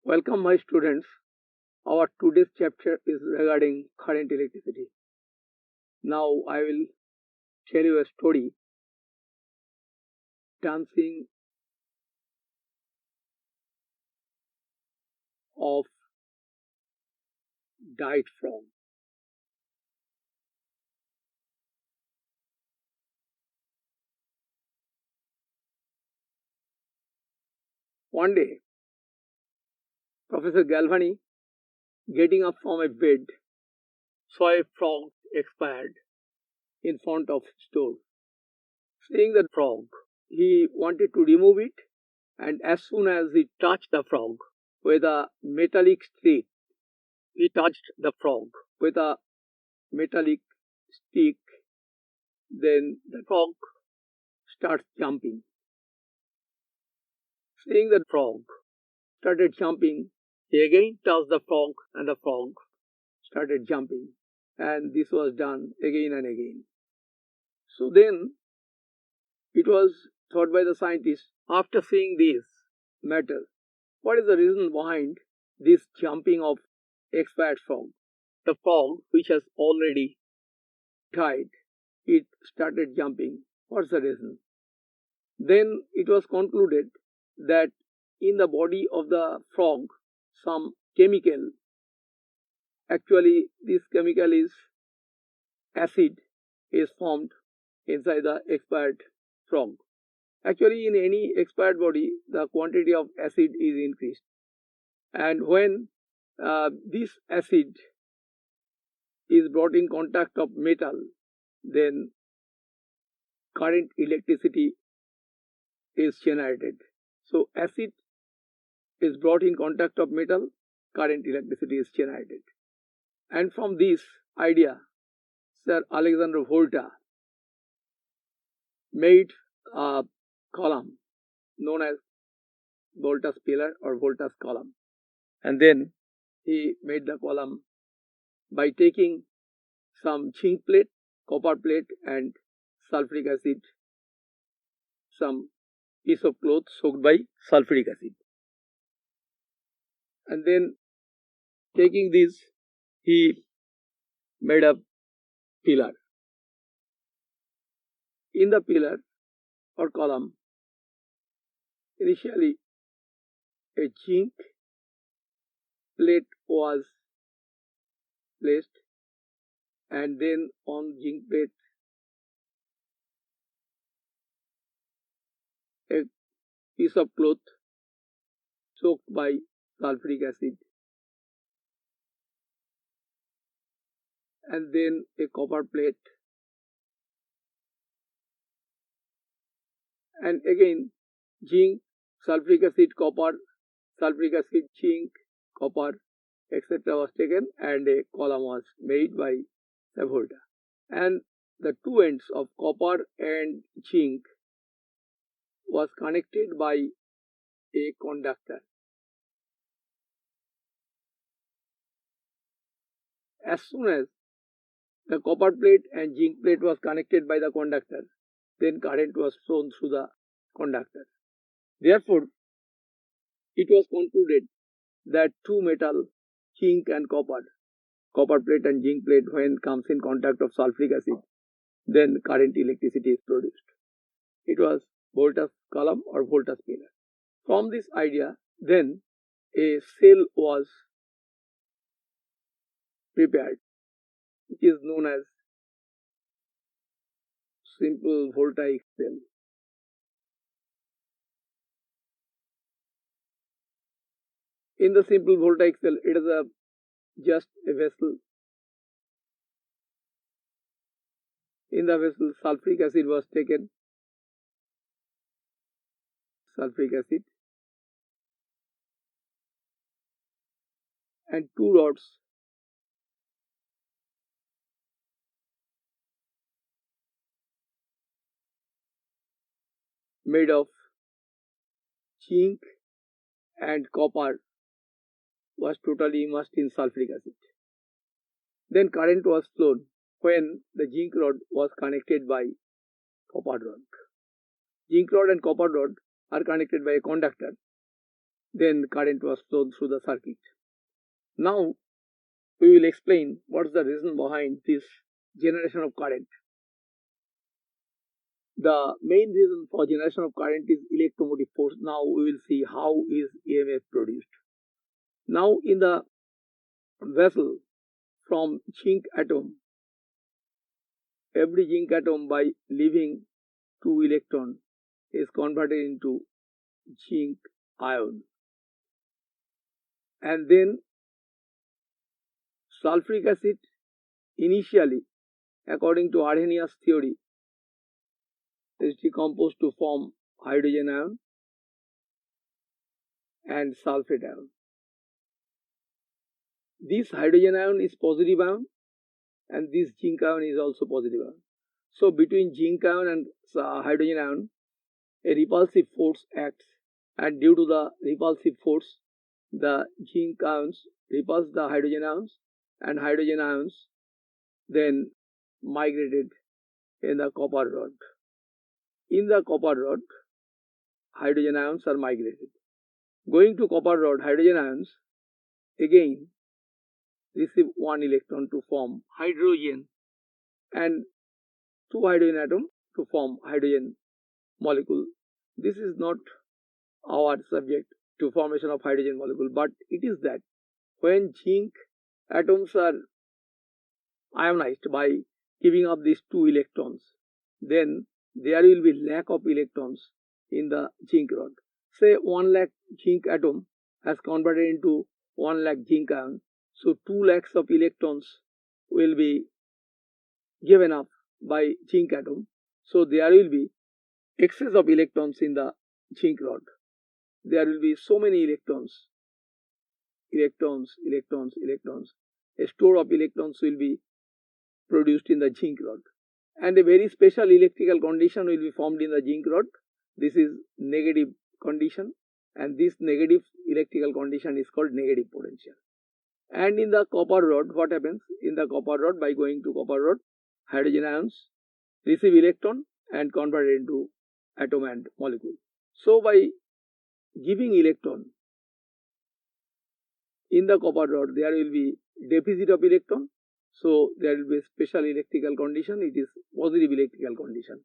Welcome my students. Our today's chapter is regarding current electricity. Now I will tell you a story. Dancing of died frog. One day, Professor Galvani, getting up from a bed, saw a frog expired in front of his door. Seeing the frog, he wanted to remove it, and as soon as he touched the frog with a metallic stick, then the frog starts jumping. Seeing the frog started jumping, he again touched the frog and the frog started jumping. And this was done again and again. So then it was thought by the scientists, after seeing this matter, what is the reason behind this jumping of expired frog? The frog, which has already died, it started jumping. What's the reason? Then it was concluded that in the body of the frog, some chemical, actually this chemical is acid, is formed inside the expired frog. Actually, in any expired body, the quantity of acid is increased. And when this acid is brought in contact of metal, then current electricity is generated. So acid is brought in contact of metal, current electricity is generated. And from this idea, Sir Alexander Volta made a column known as Volta's pillar or Volta's column. And then he made the column by taking some zinc plate, copper plate and sulfuric acid, some piece of cloth soaked by sulfuric acid. And then taking this, he made a pillar. In the pillar or column, initially a zinc plate was placed, and then on zinc plate a piece of cloth soaked by sulfuric acid, and then a copper plate, and again zinc, sulfuric acid, copper, sulfuric acid, zinc, copper, etc. was taken, and a column was made by Volta. And the two ends of copper and zinc was connected by a conductor. As soon as the copper plate and zinc plate was connected by the conductor, then current was flown through the conductor. Therefore, it was concluded that two metal, zinc and copper plate and zinc plate, when comes in contact of sulfuric acid, then current electricity is produced. It was Volta's column or Volta's pillar. From this idea, then a cell was prepared, which is known as simple voltaic cell. In the simple voltaic cell, it is just a vessel. In the vessel, sulfuric acid was taken, and two rods made of zinc and copper was totally immersed in sulfuric acid. Then current was flown when the zinc rod was connected by copper rod. Zinc rod and copper rod are connected by a conductor, then current was flowed through the circuit. Now we will explain what's the reason behind this generation of current. The main reason for generation of current is electromotive force. Now we will see how is EMF produced. Now in the vessel, from zinc atom, every zinc atom by leaving 2 electron is converted into zinc ion, and then sulfuric acid initially, according to Arrhenius theory, is decomposed to form hydrogen ion and sulfate ion. This hydrogen ion is positive ion and this zinc ion is also positive ion. So between zinc ion and hydrogen ion, a repulsive force acts, and due to the repulsive force, the zinc ions repulse the hydrogen ions, and hydrogen ions then migrated in the copper rod. In the copper rod, hydrogen ions are migrated. Going to copper rod, hydrogen ions again receive 1 electron to form hydrogen and 2 hydrogen atom to form hydrogen molecule. This is not our subject to formation of hydrogen molecule, but it is that when zinc atoms are ionized by giving up these 2 electrons, then there will be lack of electrons in the zinc rod. Say 1 lakh zinc atom has converted into 1 lakh zinc ion, so 2 lakhs of electrons will be given up by zinc atom. So there will be excess of electrons in the zinc rod. There will be so many electrons. A store of electrons will be produced in the zinc rod, and a very special electrical condition will be formed in the zinc rod. This is negative condition, and this negative electrical condition is called negative potential. And in the copper rod, what happens? In the copper rod, by going to copper rod, hydrogen ions receive electron and convert it into atom and molecule. So by giving electron in the copper rod, there will be deficit of electron. So there will be a special electrical condition. It is positive electrical condition,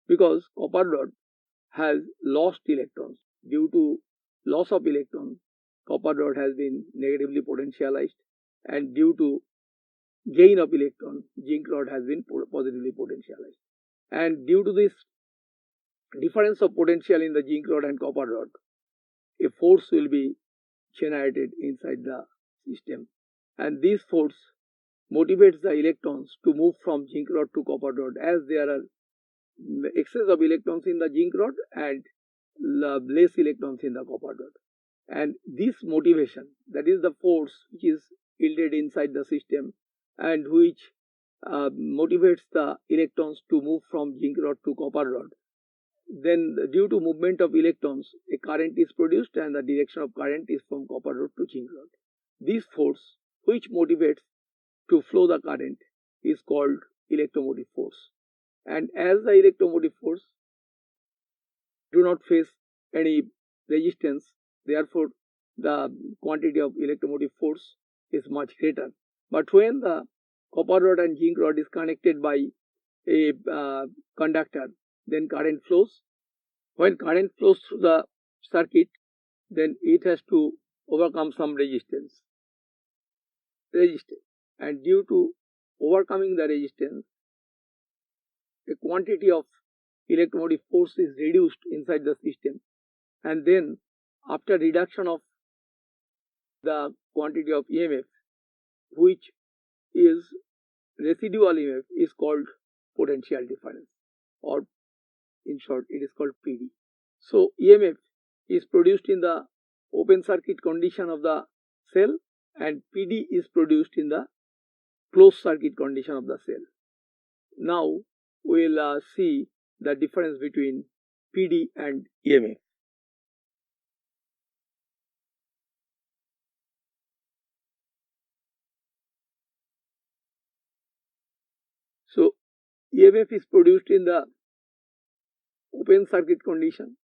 because copper rod has lost electrons. Due to loss of electron, copper rod has been negatively potentialized, and due to gain of electron, zinc rod has been positively potentialized. And due to this difference of potential in the zinc rod and copper rod, a force will be generated inside the system, and this force motivates the electrons to move from zinc rod to copper rod, as there are excess of electrons in the zinc rod and less electrons in the copper rod. And this motivation, that is the force which is yielded inside the system and which motivates the electrons to move from zinc rod to copper rod. Then due to movement of electrons, a current is produced, and the direction of current is from copper rod to zinc rod. This force which motivates to flow the current is called electromotive force. And as the electromotive force do not face any resistance, therefore the quantity of electromotive force is much greater. But when the copper rod and zinc rod is connected by a conductor, then current flows. When current flows through the circuit, then it has to overcome some resistance. And due to overcoming the resistance, a quantity of electromotive force is reduced inside the system, and then after reduction of the quantity of EMF, which is residual EMF, is called potential difference, or in short it is called Pd. So EMF is produced in the open circuit condition of the cell, and Pd is produced in the closed circuit condition of the cell. Now we will see the difference between Pd and EMF. So EMF is produced in the open circuit condition,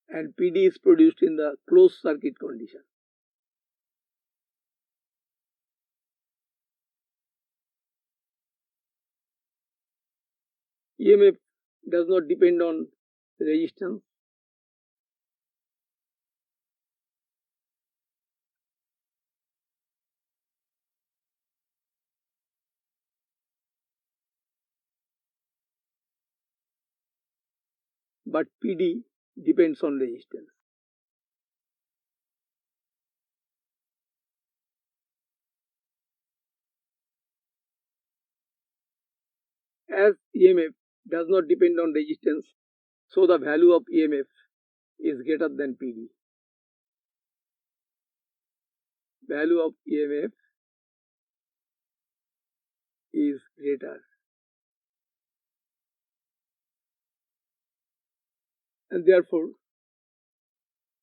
and Pd is produced in the closed circuit condition. EMF does not depend on resistance. But Pd depends on resistance. As EMF does not depend on resistance, so the value of EMF is greater than Pd. Value of EMF is greater, and therefore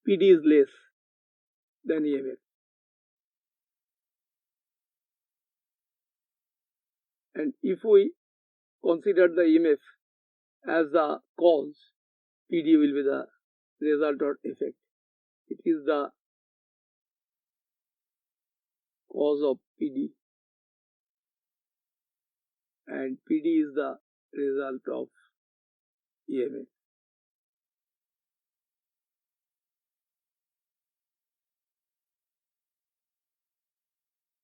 Pd is less than EMF. And if we consider the EMF as the cause, Pd will be the result or effect. It is the cause of Pd, and Pd is the result of EMF.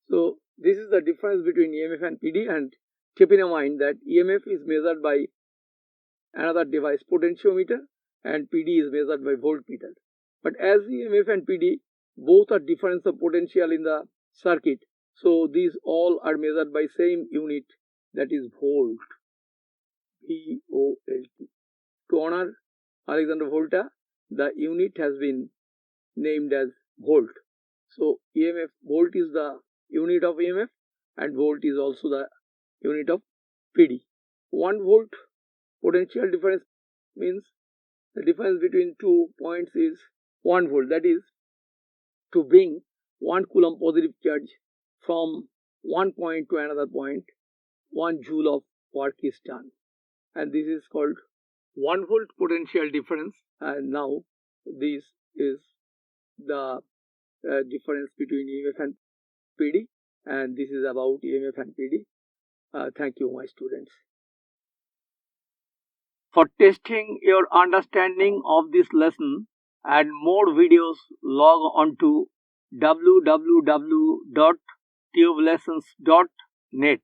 So this is the difference between EMF and Pd, and keep in mind that EMF is measured by another device, potentiometer, and Pd is measured by voltmeter. But as EMF and Pd both are difference of potential in the circuit, so these all are measured by same unit, that is volt, V-O-L-T. To honor Alexander Volta, the unit has been named as volt. So EMF, volt is the unit of EMF, and volt is also the unit of Pd. 1 volt potential difference means the difference between 2 points is 1 volt. That is, to bring 1 coulomb positive charge from one point to another point, 1 joule of work is done. And this is called 1 volt potential difference. And now this is the difference between EMF and Pd, and this is about EMF and Pd. Thank you, my students. For testing your understanding of this lesson and more videos, log on to www.tubelessons.net.